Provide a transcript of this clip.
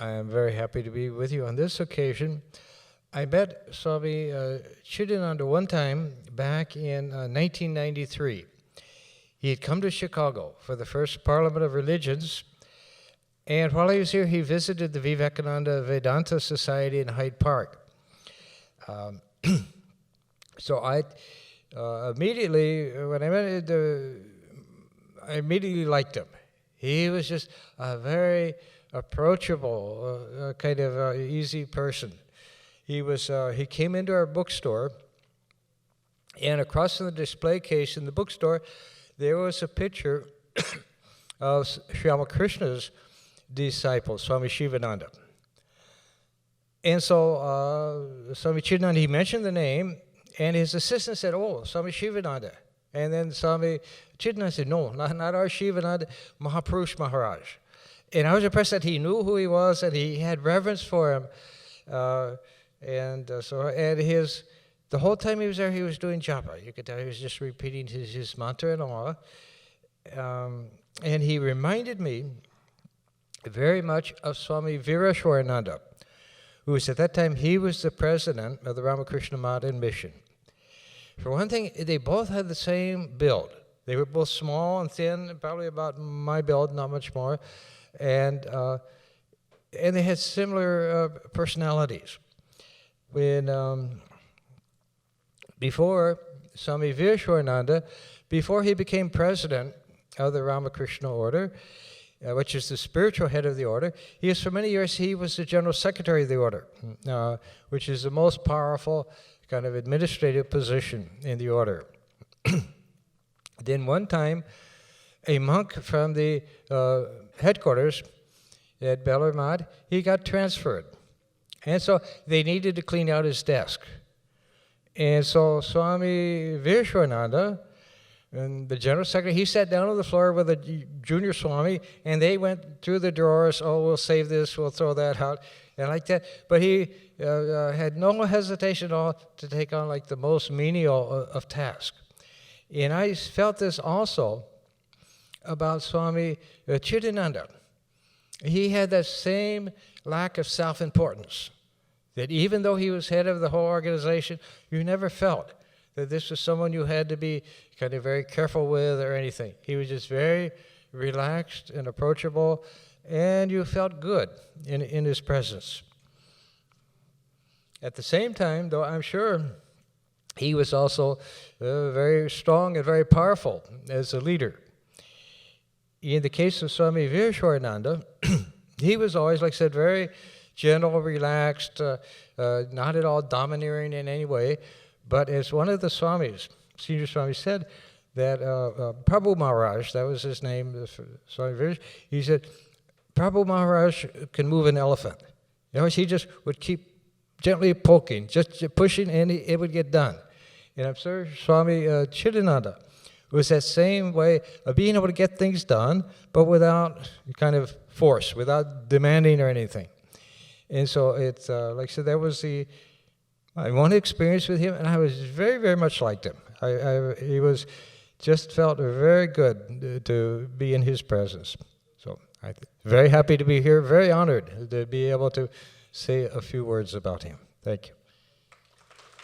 I am very happy to be with you on this occasion. I met Swami Chidananda one time back in 1993. He had come to Chicago for the first Parliament of Religions, and while he was here, he visited the Vivekananda Vedanta Society in Hyde Park. So I immediately, when I met him, I immediately liked him. He was just a very approachable, kind of easy person. He came into our bookstore, and across from the display case in the bookstore, there was a picture of Sri Ramakrishna's disciple, Swami Shivananda. And so Swami Chidananda, he mentioned the name, and his assistant said, "Oh, Swami Shivananda." And then Swami Chidananda said, "No, not our Shivananda, Mahapurush Maharaj." And I was impressed that he knew who he was, and he had reverence for him. The whole time he was there, he was doing japa. You could tell he was just repeating his mantra and all. And he reminded me very much of Swami Vireshwarananda, who was at that time, he was the president of the Ramakrishna Math and Mission. For one thing, they both had the same build. They were both small and thin, probably about my build, not much more. And they had similar personalities. Before Swami Vireshwarananda, before he became president of the Ramakrishna order, which is the spiritual head of the order, for many years he was the general secretary of the order, which is the most powerful kind of administrative position in the order. Then one time, a monk from the headquarters at Bellarmad, he got transferred. And so they needed to clean out his desk. And so Swami Vireshwarananda, and the general secretary, he sat down on the floor with a junior Swami, and they went through the drawers. "Oh, we'll save this, we'll throw that out," and like that. But he had no hesitation at all to take on like the most menial of tasks. And I felt this also about Swami Chidananda. He had that same lack of self-importance, that even though he was head of the whole organization, you never felt that this was someone you had to be kind of very careful with or anything. He was just very relaxed and approachable, and you felt good in his presence. At the same time, though, I'm sure he was also very strong and very powerful as a leader. In the case of Swami Vireshwarananda, he was always, like I said, very gentle, relaxed, not at all domineering in any way. But as one of the Swamis, senior Swamis, said, that Prabhu Maharaj, that was his name, Swami Viresh, he said, Prabhu Maharaj can move an elephant. You know, he just would keep gently poking, just pushing, and it would get done. And I'm sure Swami Chidananda was that same way of being able to get things done, but without kind of force, without demanding or anything. And so it's, like I said, that was my one experience with him, and I was very, very much liked him. He just felt very good to be in his presence. So I'm very happy to be here, very honored to be able to say a few words about him. Thank you.